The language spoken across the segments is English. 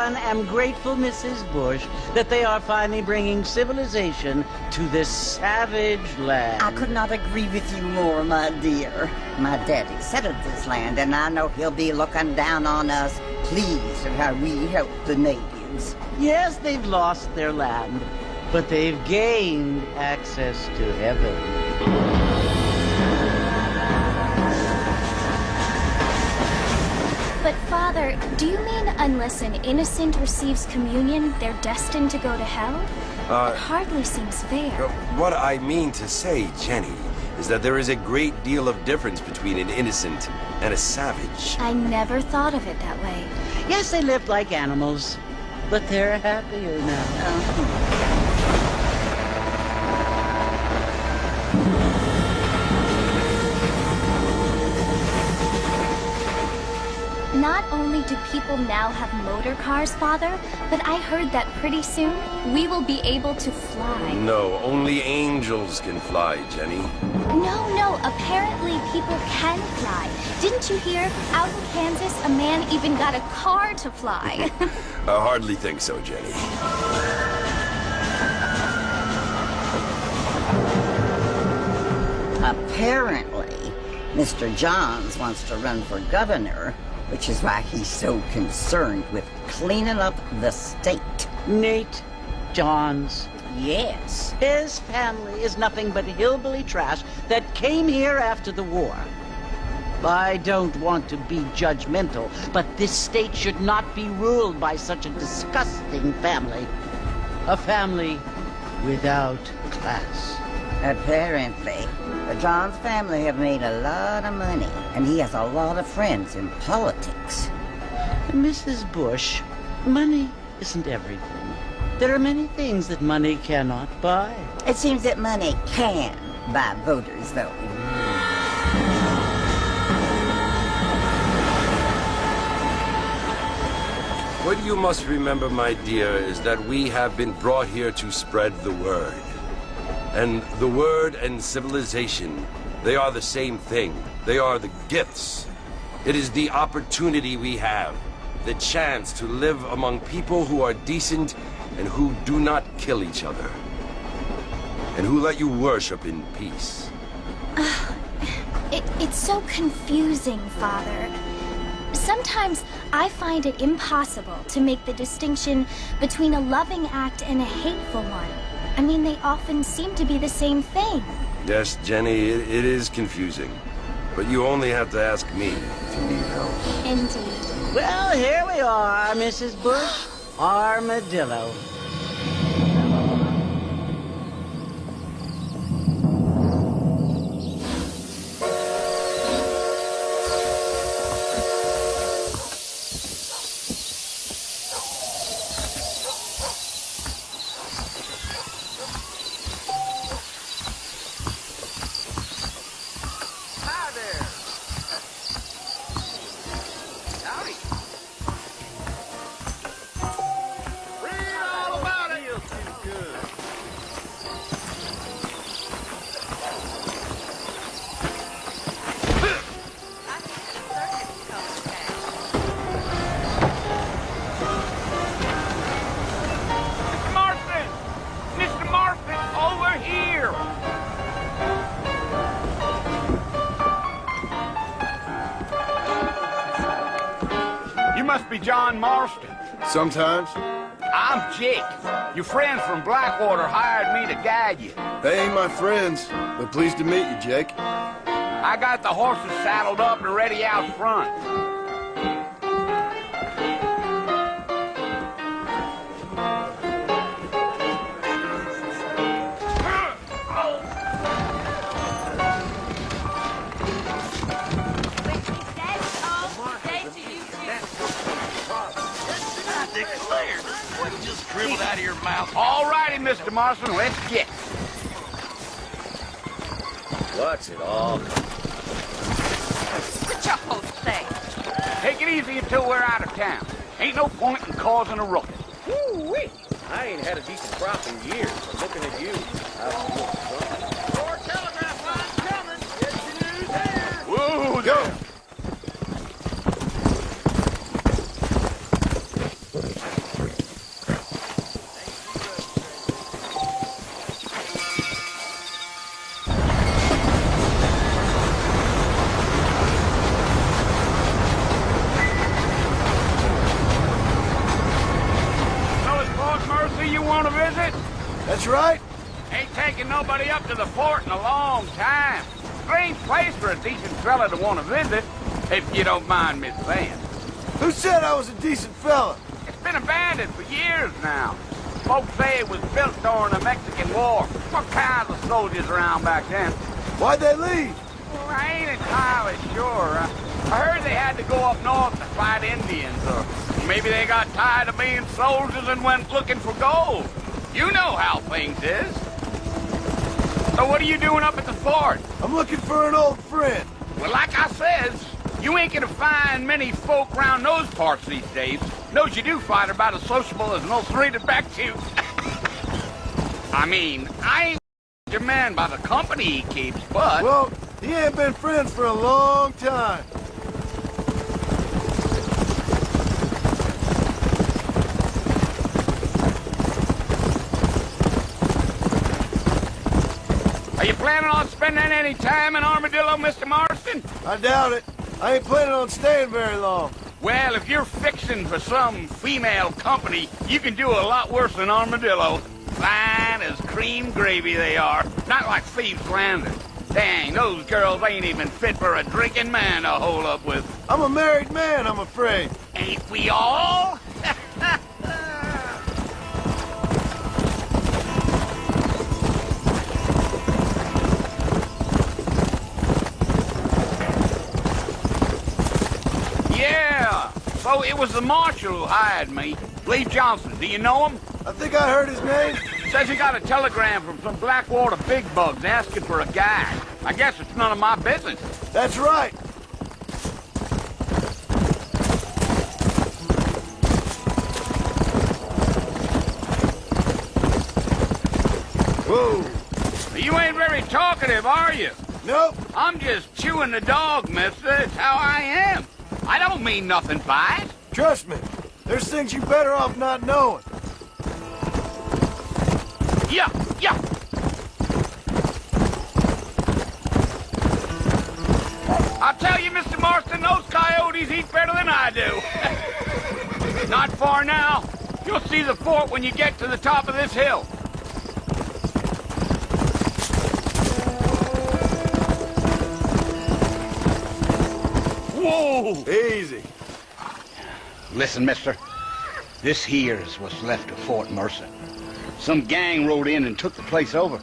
one, am grateful, Mrs. Bush, that they are finally bringing civilization to this savage land. I could not agree with you more, my dear. My daddy settled this land, and I know he'll be looking down on us, pleased at how we help the natives. Yes, they've lost their land, but they've gained access to heaven. But, Father, do you mean unless an innocent receives communion, they're destined to go to hell? It hardly seems fair. What I mean to say, Jenny, is that there is a great deal of difference between an innocent and a savage. I never thought of it that way. Yes, they lived like animals, but they're happier now. Not only do people now have motor cars, Father, but I heard that pretty soon we will be able to fly. No, only angels can fly, Jenny. No, apparently people can fly. Didn't you hear? Out in Kansas, a man even got a car to fly. I hardly think so, Jenny. Apparently, Mr. Johns wants to run for governor, which is why he's so concerned with cleaning up the state. Nate Johns. Yes. His family is nothing but hillbilly trash that came here after the war. I don't want to be judgmental, but this state should not be ruled by such a disgusting family. A family without class. Apparently, the Johns family have made a lot of money, and he has a lot of friends in politics. Mrs. Bush, money isn't everything. There are many things that money cannot buy. It seems that money can buy voters, though. What you must remember, my dear, is that we have been brought here to spread the word. And the word and civilization, they are the same thing. They are the gifts. It is the opportunity we have, the chance to live among people who are decent and who do not kill each other, and who let you worship in peace. It's so confusing, Father. Sometimes I find it impossible to make the distinction between a loving act and a hateful one. I mean, they often seem to be the same thing. Yes, Jenny, it is confusing. But you only have to ask me if you need help. Indeed. Well, here we are, Mrs. Bush. Armadillo. Must be John Marston. Sometimes. I'm Jake. Your friends from Blackwater hired me to guide you. They ain't my friends, but pleased to meet you, Jake. I got the horses saddled up and ready out front. Dribbled out of your mouth. All righty, Mr. Marston, let's get. What's it all? What's your whole thing? Take it easy until we're out of town. Ain't no point in causing a ruckus. Woo-wee! I ain't had a decent crop in years, but looking at you, Your telegraph line's coming. Get your news there. Whoa, go. That's right. Ain't taken nobody up to the fort in a long time. Strange place for a decent fella to want to visit, if you don't mind me saying. Who said I was a decent fella? It's been abandoned for years now. Folks say it was built during the Mexican War. What kinds of soldiers around back then? Why'd they leave? Well, I ain't entirely sure. I heard they had to go up north to fight Indians, or maybe they got tired of being soldiers and went looking for gold. You know how things is. So what are you doing up at the fort? I'm looking for an old friend. Well, like I says, you ain't gonna find many folk around those parts these days. Knows you do find about as sociable as an ulcerated back tooth. I mean, I ain't your man by the company he keeps, but... Well, he ain't been friends for a long time. Are you planning on spending any time in Armadillo, Mr. Marston? I doubt it. I ain't planning on staying very long. Well, if you're fixing for some female company, you can do a lot worse than Armadillo. Fine as cream gravy they are. Not like Thieves Landing. Dang, those girls ain't even fit for a drinking man to hole up with. I'm a married man, I'm afraid. Ain't we all? Yeah, so it was the marshal who hired me. Lee Johnson, do you know him? I think I heard his name. Says he got a telegram from some Blackwater big bugs asking for a guide. I guess it's none of my business. That's right. Whoa. You ain't very talkative, are you? Nope. I'm just chewing the dog, mister. It's how I am. I don't mean nothing by it. Trust me. There's things you better off not knowing. Yeah. I'll tell you, Mr. Marston, those coyotes eat better than I do. Not far now. You'll see the fort when you get to the top of this hill. Whoa! Easy. Listen, mister. This here's what's left of Fort Mercer. Some gang rode in and took the place over.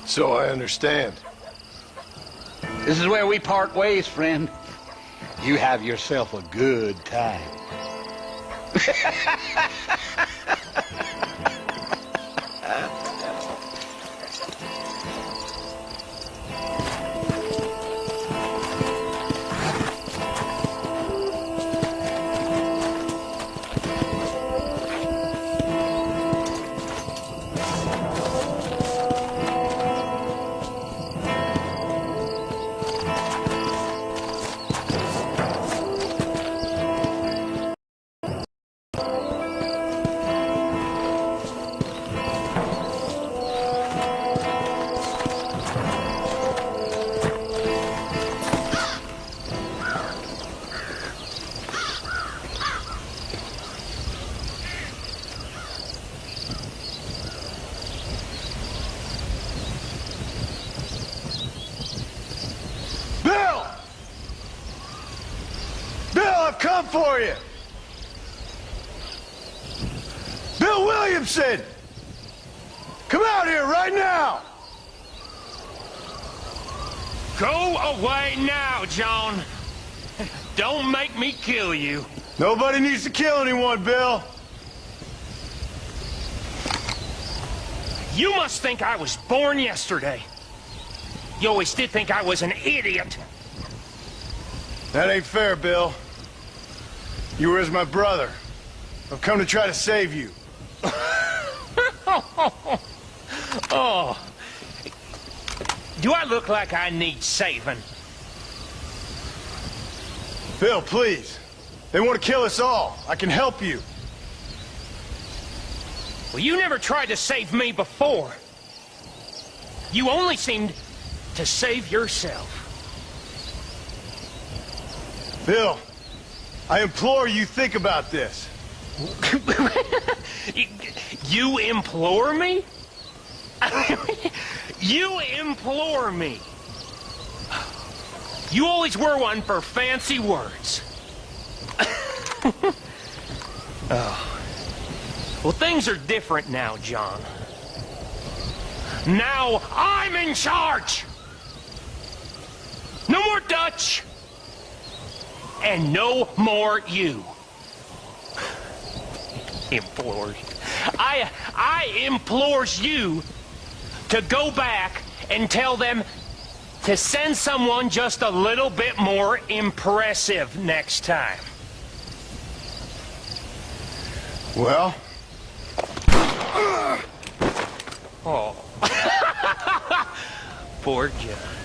So I understand. This is where we part ways, friend. You have yourself a good time. I've come for you! Bill Williamson! Come out here right now! Go away now, John. Don't make me kill you. Nobody needs to kill anyone, Bill. You must think I was born yesterday. You always did think I was an idiot. That ain't fair, Bill. You were as my brother. I've come to try to save you. Oh. Do I look like I need saving? Bill, please. They want to kill us all. I can help you. Well, you never tried to save me before. You only seemed to save yourself. Bill, I implore you, think about this. You implore me? You implore me? You always were one for fancy words. Oh. Well, things are different now, John. Now I'm in charge! No more Dutch! And no more you. Implores. I implores you to go back and tell them to send someone just a little bit more impressive next time. Well? Oh. Poor John.